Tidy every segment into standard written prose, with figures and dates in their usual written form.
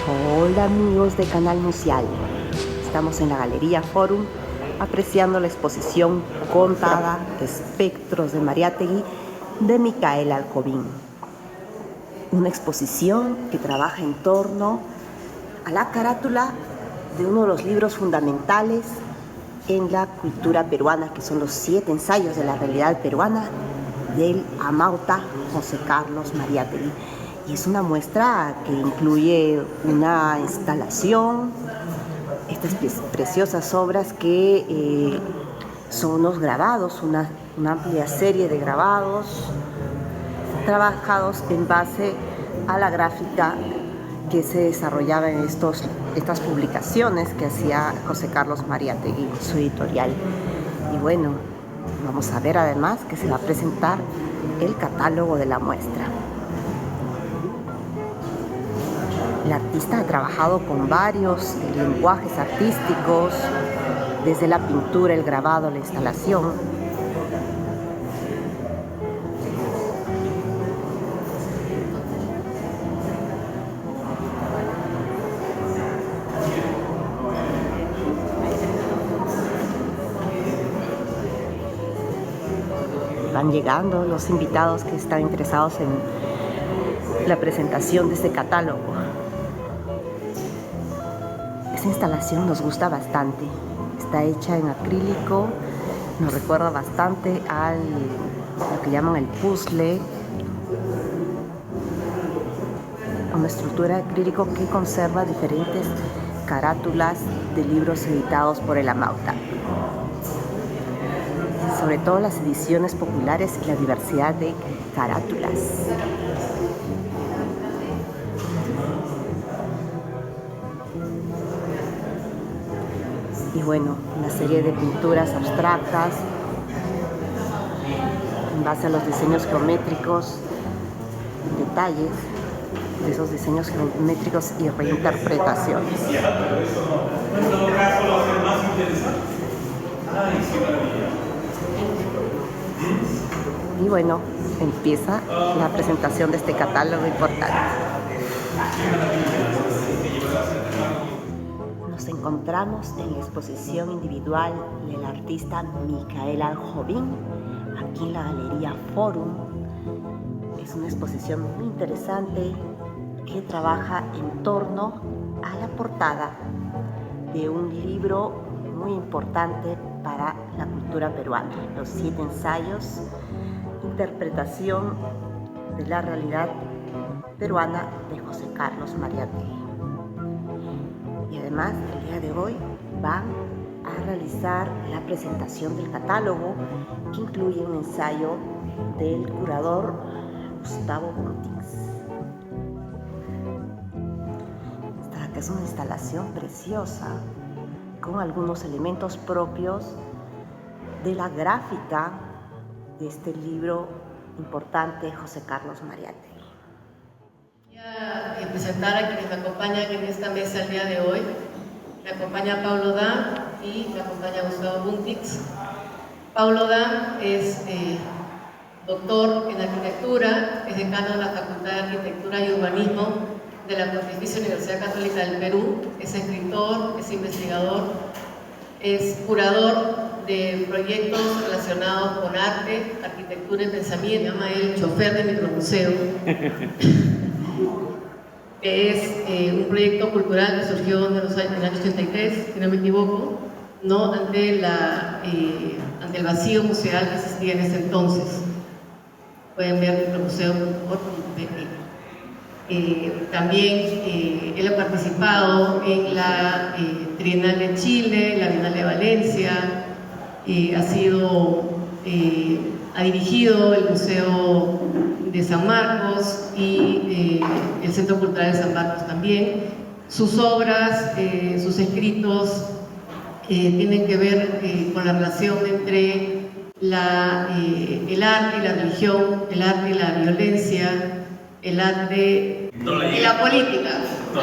Hola amigos de Canal Museal, estamos en la Galería Forum apreciando la exposición Contada, Espectros de Mariátegui de Micaela Aljovín. Una exposición que trabaja en torno a la carátula de uno de los libros fundamentales en la cultura peruana, que son los 7 ensayos de la realidad peruana del amauta José Carlos Mariátegui. Y es una muestra que incluye una instalación, estas preciosas obras que son unos grabados, una amplia serie de grabados trabajados en base a la gráfica que se desarrollaba en estas publicaciones que hacía José Carlos Mariátegui en su editorial. Y bueno, vamos a ver además que se va a presentar el catálogo de la muestra. El artista ha trabajado con varios lenguajes artísticos, desde la pintura, el grabado, la instalación. Van llegando los invitados que están interesados en la presentación de este catálogo. Esta instalación nos gusta bastante. Está hecha en acrílico, nos recuerda bastante a lo que llaman el puzzle, una estructura de acrílico que conserva diferentes carátulas de libros editados por el amauta. Sobre todo las ediciones populares y la diversidad de carátulas. Y bueno, una serie de pinturas abstractas en base a los diseños geométricos, detalles de esos diseños geométricos y reinterpretaciones. Y bueno, empieza la presentación de este catálogo importante. Nos encontramos en la exposición individual del artista Micaela Aljovín, aquí en la Galería Forum. Es una exposición muy interesante que trabaja en torno a la portada de un libro muy importante para la cultura peruana, los 7 ensayos, interpretación de la realidad peruana de José Carlos Mariátegui. Y además, el día de hoy van a realizar la presentación del catálogo, que incluye un ensayo del curador Gustavo Buntix. Esta es una instalación preciosa, con algunos elementos propios de la gráfica de este libro importante, José Carlos Mariátegui. Voy a presentar a quienes me acompañan en esta mesa el día de hoy. Me acompaña Paulo Dam y me acompaña Gustavo Buntix. Paulo Dam es doctor en arquitectura, es decano de la Facultad de Arquitectura y Urbanismo de la Pontificia Universidad Católica del Perú, es escritor, es investigador, es curador de proyectos relacionados con arte, arquitectura y pensamiento. Se llama el chofer de micromuseo. Es un proyecto cultural que surgió en el año 83, si no me equivoco, ¿no? ante el vacío museal que existía en ese entonces. Pueden ver micromuseo.org. También él ha participado en la Trienal de Chile, la Bienal de Valencia, ha dirigido el Museo de San Marcos y el Centro Cultural de San Marcos también. Sus obras, sus escritos tienen que ver con la relación entre el arte y la religión, el arte y la violencia, el arte y la política. No,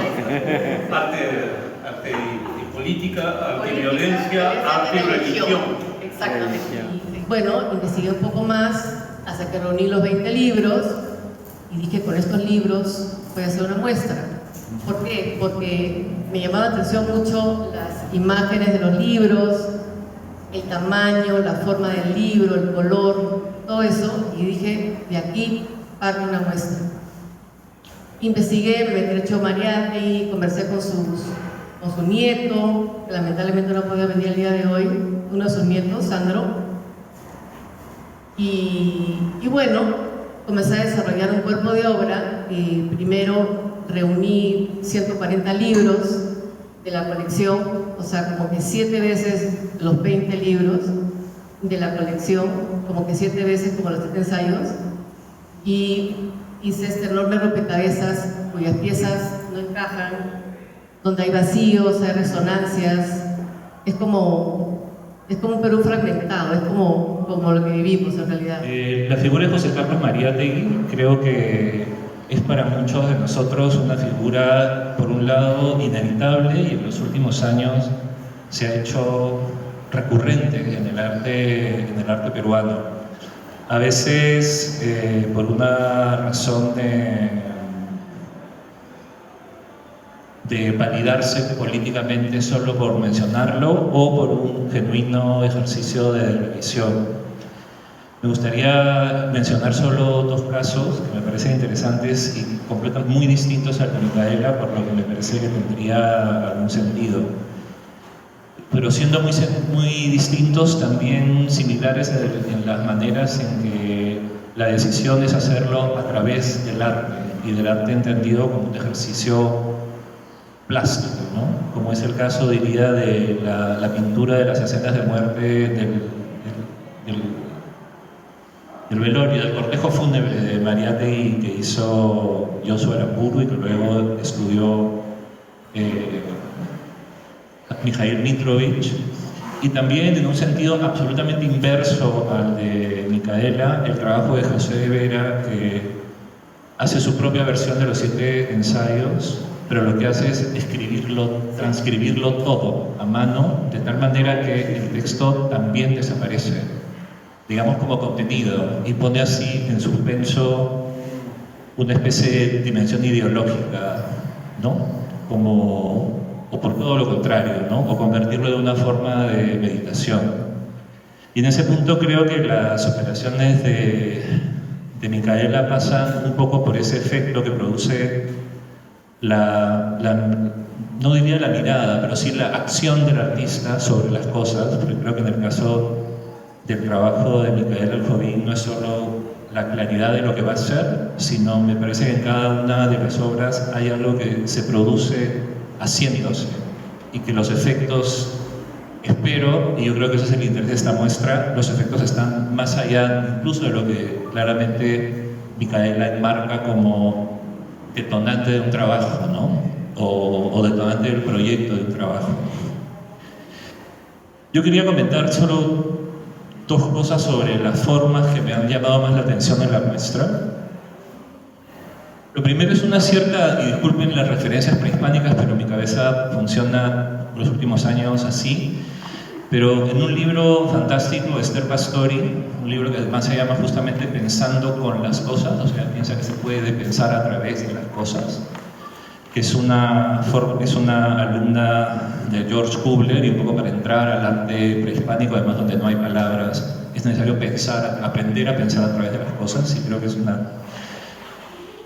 arte y política, arte y violencia, arte y religión. Exactamente. Bueno, investigué un poco más hasta que reuní los 20 libros y dije, con estos libros voy a hacer una muestra. ¿Por qué? Porque me llamaba la atención mucho las imágenes de los libros, el tamaño, la forma del libro, el color, todo eso, y dije, de aquí parte una muestra. Investigué, me entrevistó Mariátegui, conversé con su nieto, que lamentablemente no podía venir el día de hoy, uno de sus nietos, Sandro, y bueno, comencé a desarrollar un cuerpo de obra. Primero reuní 140 libros de la colección, o sea, como que 7 veces los 20 libros de la colección, como que 7 veces como los 7 ensayos, y hice este enorme rompecabezas cuyas piezas no encajan, donde hay vacíos, hay resonancias. Es como un Perú fragmentado, es como lo que vivimos en realidad. La figura de José Carlos Mariátegui creo que es para muchos de nosotros una figura, por un lado, inevitable, y en los últimos años se ha hecho recurrente en el arte peruano. A veces por una razón de validarse políticamente solo por mencionarlo o por un genuino ejercicio de revisión. Me gustaría mencionar solo 2 casos que me parecen interesantes y completamente muy distintos al de Micaela, por lo que me parece que tendría algún sentido. Pero siendo muy distintos, también similares en las maneras en que la decisión es hacerlo a través del arte, y del arte entendido como un ejercicio plástico, ¿no? Como es el caso, diría, de la pintura de las escenas de muerte del velorio, del cortejo fúnebre de Mariátegui, que hizo Joshua Aramburu y que luego estudió Mikhail Mitrovich, y también, en un sentido absolutamente inverso al de Micaela, el trabajo de José de Vera, que hace su propia versión de los 7 ensayos, pero lo que hace es escribirlo, transcribirlo todo a mano, de tal manera que el texto también desaparece, digamos, como contenido, y pone así en suspenso una especie de dimensión ideológica, ¿no? O por todo lo contrario, ¿no? O convertirlo en una forma de meditación. Y en ese punto creo que las operaciones de Micaela pasan un poco por ese efecto que produce no diría la mirada, pero sí la acción del artista sobre las cosas, porque creo que en el caso del trabajo de Micaela Aljovín no es solo la claridad de lo que va a ser, sino me parece que en cada una de las obras hay algo que se produce haciéndose, y que los efectos, espero, y yo creo que ese es el interés de esta muestra, los efectos están más allá incluso de lo que claramente Micaela enmarca como detonante de un trabajo, ¿no? O detonante del proyecto de un trabajo. Yo quería comentar solo 2 cosas sobre las formas que me han llamado más la atención en la muestra. Lo primero es una cierta, y disculpen las referencias prehispánicas, pero mi cabeza funciona los últimos años así, pero en un libro fantástico de Esther Pastori, un libro que además se llama justamente Pensando con las cosas, o sea, piensa que se puede pensar a través de las cosas, que es una alumna de George Kubler, y un poco para entrar al arte prehispánico, además donde no hay palabras, es necesario aprender a pensar a través de las cosas, y creo que es una...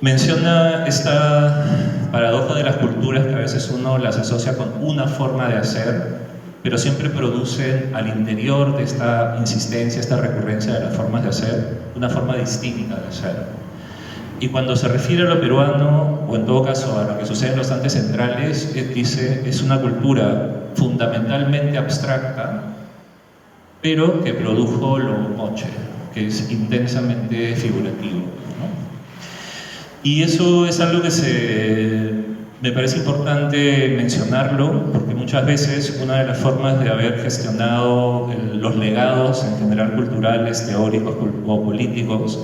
Menciona esta paradoja de las culturas que a veces uno las asocia con una forma de hacer, pero siempre producen al interior de esta insistencia, esta recurrencia de las formas de hacer, una forma distinta de hacer. Y cuando se refiere a lo peruano, o en todo caso a lo que sucede en los Andes centrales, dice, es una cultura fundamentalmente abstracta, pero que produjo lo moche, que es intensamente figurativo, ¿no? Y eso es algo que me parece importante mencionarlo, porque muchas veces una de las formas de haber gestionado los legados en general culturales, teóricos o políticos,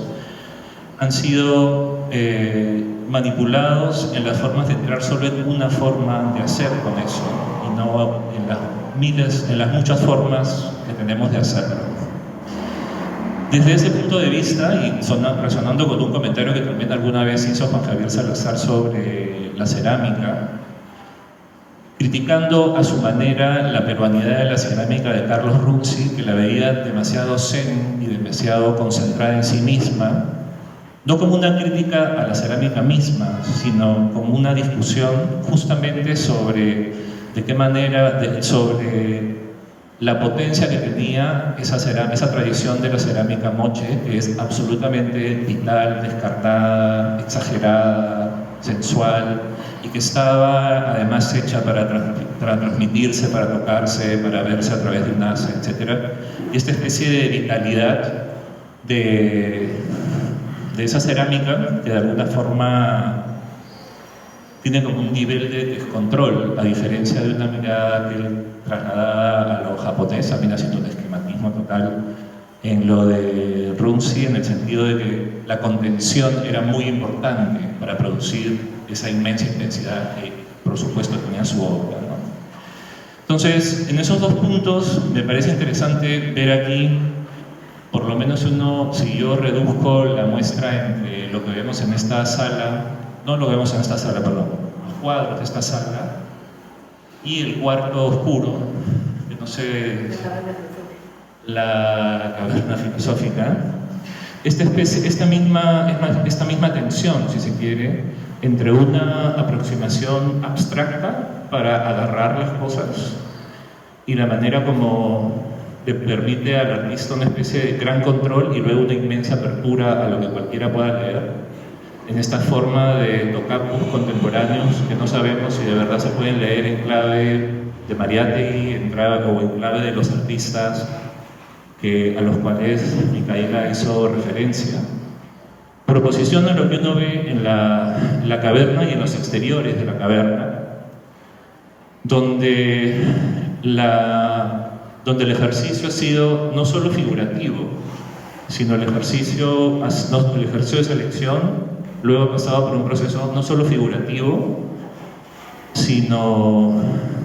han sido manipulados en las formas de entrar solo en una forma de hacer con eso, y no en las muchas formas que tenemos de hacerlo. Desde ese punto de vista, y resonando con un comentario que también alguna vez hizo Juan Javier Salazar sobre la cerámica, criticando a su manera la peruanidad de la cerámica de Carlos Runzi, que la veía demasiado zen y demasiado concentrada en sí misma, no como una crítica a la cerámica misma, sino como una discusión justamente sobre de qué manera, sobre la potencia que tenía esa tradición de la cerámica moche, que es absolutamente vital, descartada, exagerada, sensual, y que estaba además hecha para transmitirse, para tocarse, para verse a través de un asa, etc. Y esta especie de vitalidad de esa cerámica, que de alguna forma tiene como un nivel de descontrol, a diferencia de una mirada que él trasladada a lo japonés, también haciendo un esquematismo total en lo de Runzi, en el sentido de que la contención era muy importante para producir esa inmensa intensidad que, por supuesto, tenía su obra, ¿no? Entonces, en esos dos puntos me parece interesante ver aquí, por lo menos si yo reduzco la muestra entre lo que vemos en esta sala, no lo vemos en esta sala, perdón, los cuadros de esta sala y el cuarto oscuro, que no sé, la caverna filosófica, esta misma tensión, si se quiere, entre una aproximación abstracta para agarrar las cosas y la manera como le permite al artista una especie de gran control y luego una inmensa apertura a lo que cualquiera pueda leer, en esta forma de tocapos contemporáneos que no sabemos si de verdad se pueden leer en clave de Mariátegui o en clave de los artistas a los cuales Micaela hizo referencia. Proposiciona lo que uno ve en la caverna y en los exteriores de la caverna, donde el ejercicio ha sido no solo figurativo, sino el ejercicio de selección luego ha pasado por un proceso no solo figurativo, sino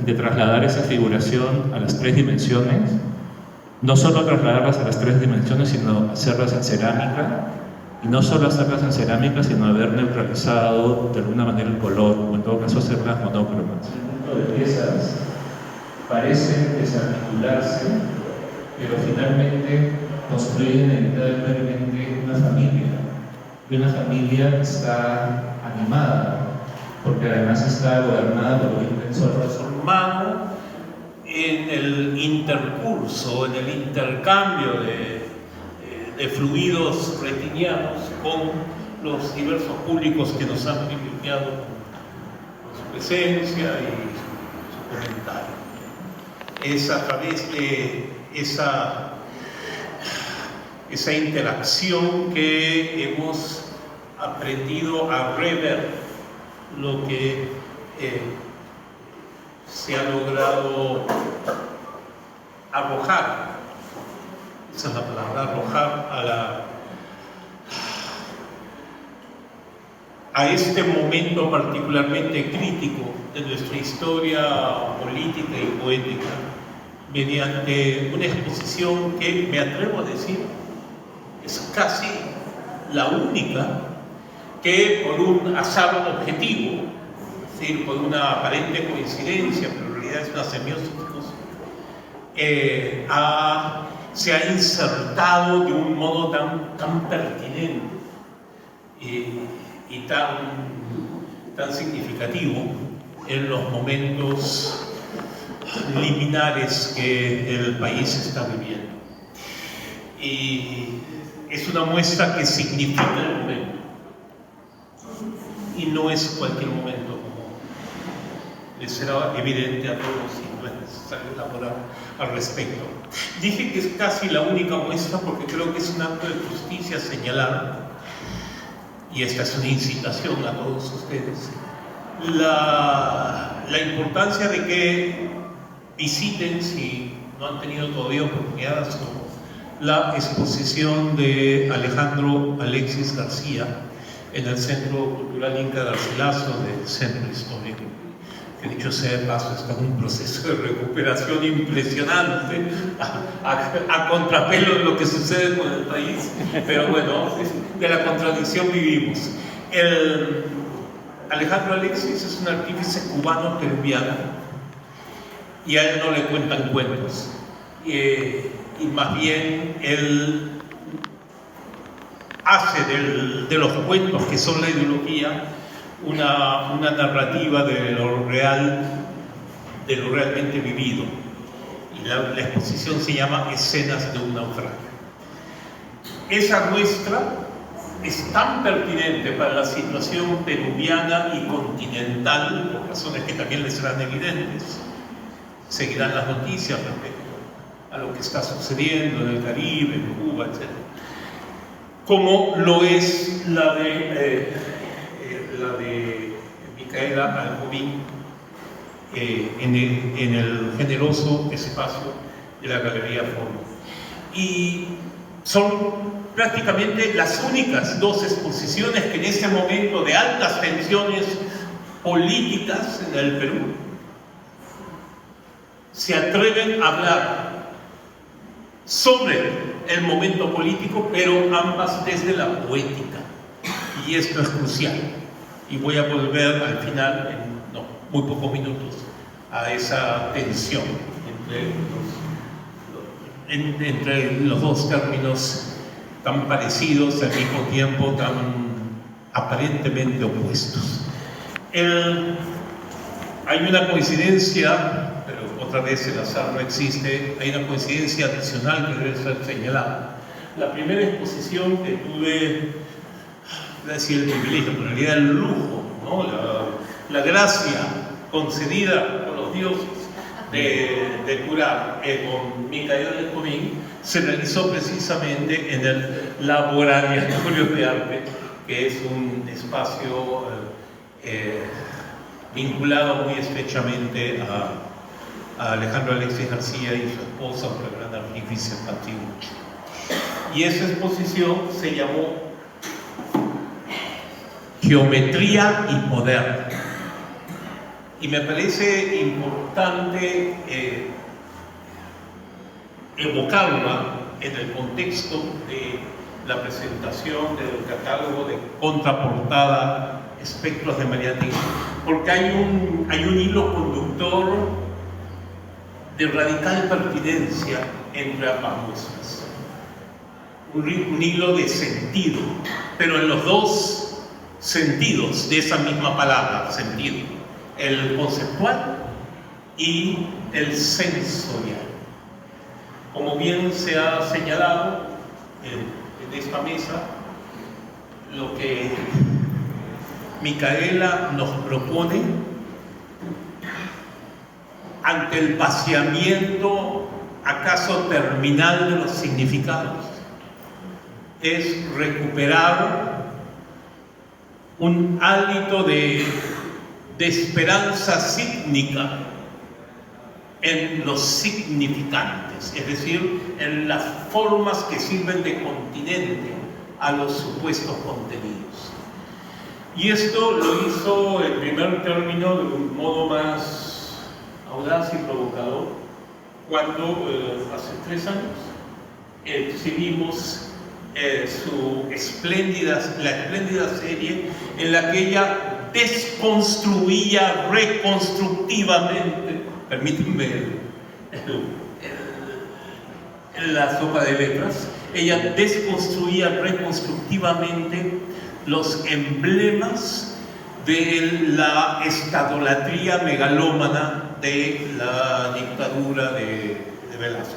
de trasladar esa figuración a las tres dimensiones, no solo trasladarlas a las tres dimensiones, sino hacerlas en cerámica, y no solo hacerlas en cerámica, sino haber neutralizado de alguna manera el color, o en todo caso hacerlas monócromas. El conjunto de piezas parecen desarticularse, pero finalmente construyen inevitablemente una familia. Y una familia que está animada, porque además está gobernada por un intenso transformado en el intercurso, en el intercambio de fluidos retinianos con los diversos públicos que nos han privilegiado con su presencia y su comentario. Es a través de esa interacción que hemos aprendido a rever lo que se ha logrado arrojar, esa es la palabra, arrojar a este momento particularmente crítico de nuestra historia política y poética, mediante una exposición que, me atrevo a decir, es casi la única que por un azar objetivo, es decir, por una aparente coincidencia, pero en realidad es una semiosis, se ha insertado de un modo tan pertinente y tan significativo en los momentos liminares que el país está viviendo. Y es una muestra que significa el momento y no es cualquier momento, como les será evidente a todos y no es necesario elaborar al respecto. Dije que es casi la única muestra porque creo que es un acto de justicia señalar, y esta es una incitación a todos ustedes, la importancia de que visiten, si no han tenido todavía oportunidad, la exposición de Alejandro Alexis García en el Centro Cultural Inca Garcilaso del Centro Histórico. que dicho sea de paso está en un proceso de recuperación impresionante, a contrapelo de lo que sucede con el país, pero bueno, de la contradicción vivimos. Alejandro Alexis es un artífice cubano-peruviano y a él no le cuentan cuentos, y más bien él hace de los cuentos que son la ideología una narrativa de lo real, de lo realmente vivido. Y la exposición se llama Escenas de un naufragio. Esa muestra es tan pertinente para la situación peruviana y continental, por razones que también les serán evidentes. Seguirán las noticias respecto a lo que está sucediendo en el Caribe, en Cuba, etc. Como lo es la de Micaela Alcobín en el generoso espacio de la Galería Forum. Y son prácticamente las únicas dos exposiciones que en este momento de altas tensiones políticas en el Perú se atreven a hablar sobre el momento político, pero ambas desde la poética. Y esto es crucial. Y voy a volver al final, en muy pocos minutos, a esa tensión entre los dos términos tan parecidos, al mismo tiempo tan aparentemente opuestos. Hay una coincidencia, pero otra vez el azar no existe, hay una coincidencia adicional que debe ser señalada. La primera exposición que tuve, voy a decir el privilegio, pero en realidad el lujo, ¿no? la gracia concedida por los dioses de curar con Micaela Alcobín, se realizó precisamente en el Laboratorio de Arte, que es un espacio vinculado muy estrechamente a Alejandro Alexis García y su esposa, por el gran artífice Patiuch. Y esa exposición se llamó Geometría y Poder. Y me parece importante evocarla en el contexto de la presentación del catálogo de contraportada Espectros de Mariátegui, porque hay un hilo conductor de radical pertinencia entre ambas muestras. Un hilo de sentido, pero en los dos sentidos de esa misma palabra, sentido, el conceptual y el sensorial. Como bien se ha señalado en esta mesa, lo que Micaela nos propone ante el vaciamiento acaso terminal de los significados es recuperar un hálito de esperanza sígnica en los significantes, es decir, en las formas que sirven de continente a los supuestos contenidos. Y esto lo hizo en primer término de un modo más audaz y provocador cuando hace 3 años exhibimos la espléndida serie en la que ella desconstruía reconstructivamente, permítanme la sopa de letras, ella desconstruía reconstructivamente los emblemas de la estadolatría megalómana de la dictadura de Velasco.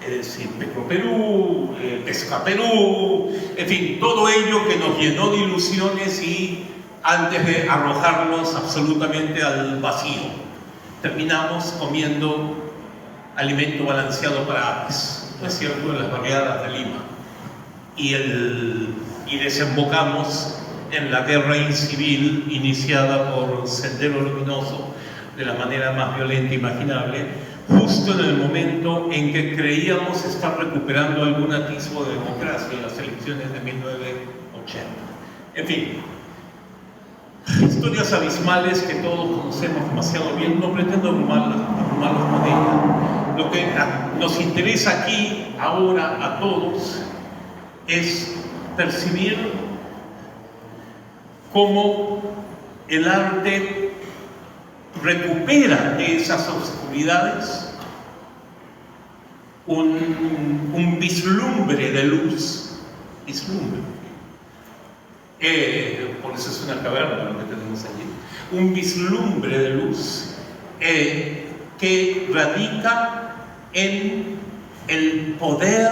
Es decir, Petroperú, Pescaperú, en fin, todo ello que nos llenó de ilusiones y antes de arrojarnos absolutamente al vacío, terminamos comiendo alimento balanceado para aves, ¿no es cierto?, en las barriadas de Lima. Y desembocamos en la guerra civil iniciada por Sendero Luminoso de la manera más violenta imaginable, justo en el momento en que creíamos estar recuperando algún atisbo de democracia en las elecciones de 1980. En fin, historias abismales que todos conocemos demasiado bien. No pretendo abrumarlos con ella. Lo que nos interesa aquí, ahora, a todos, es percibir cómo el arte recupera de esas oscuridades un vislumbre de luz. Vislumbre. Por eso es una caverna lo que tenemos allí. Un vislumbre de luz que radica en el poder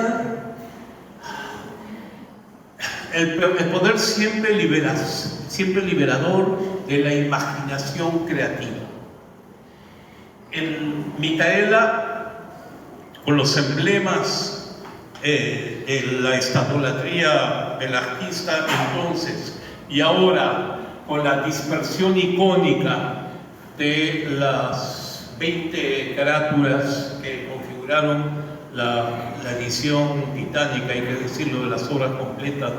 siempre liberador de la imaginación creativa. En Micaela, con los emblemas de la estandolatría velazquista entonces, y ahora con la dispersión icónica de las 20 carátulas que configuraron la edición titánica, hay que decirlo, de las obras completas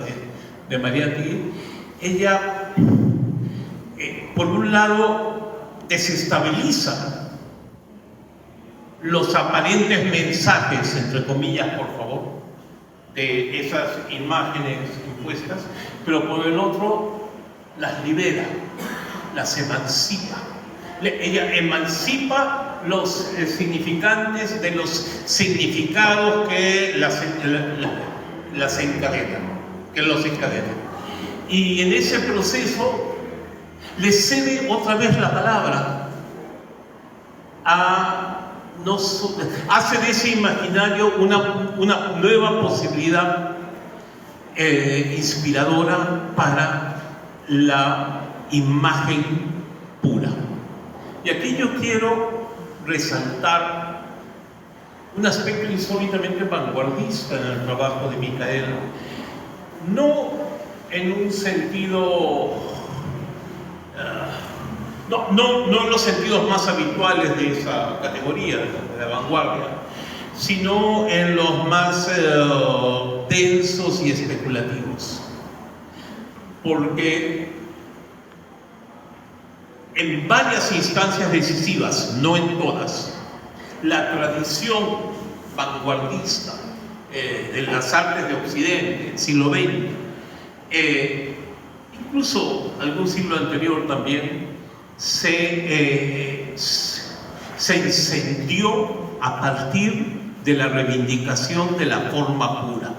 de Mariátegui, ella, por un lado, desestabiliza los aparentes mensajes, entre comillas, por favor, de esas imágenes impuestas, pero por el otro las libera, las emancipa. Ella emancipa los significantes de los significados que las encadenan, que los encadenan. Y en ese proceso le cede otra vez la palabra hace de ese imaginario una nueva posibilidad inspiradora para la imagen pura. Y aquí yo quiero resaltar un aspecto insólitamente vanguardista en el trabajo de Micaela, no en un sentido, no en los sentidos más habituales de esa categoría de la vanguardia, sino en los más densos y especulativos, porque en varias instancias decisivas, no en todas, la tradición vanguardista de las artes de Occidente, el siglo XX, incluso algún siglo anterior también, se encendió a partir de la reivindicación de la forma pura,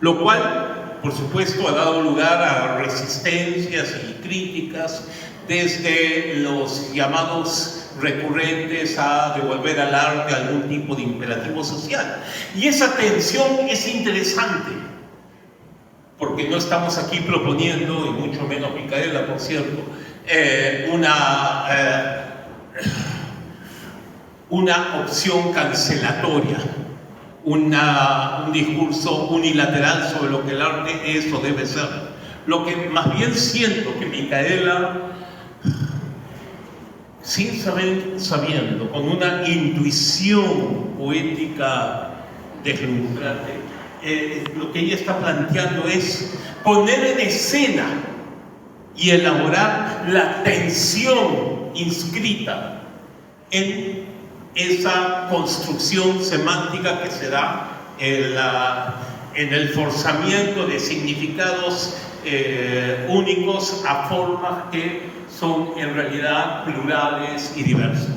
lo cual, por supuesto, ha dado lugar a resistencias y críticas, desde los llamados recurrentes a devolver al arte algún tipo de imperativo social. Y esa tensión es interesante, porque no estamos aquí proponiendo, y mucho menos Micaela, por cierto, una opción cancelatoria, un discurso unilateral sobre lo que el arte es o debe ser. Lo que más bien siento que Micaela, sin sabiendo, con una intuición poética deslumbrante, lo que ella está planteando es poner en escena y elaborar la tensión inscrita en esa construcción semántica que se da en el forzamiento de significados únicos a formas que son en realidad plurales y diversas.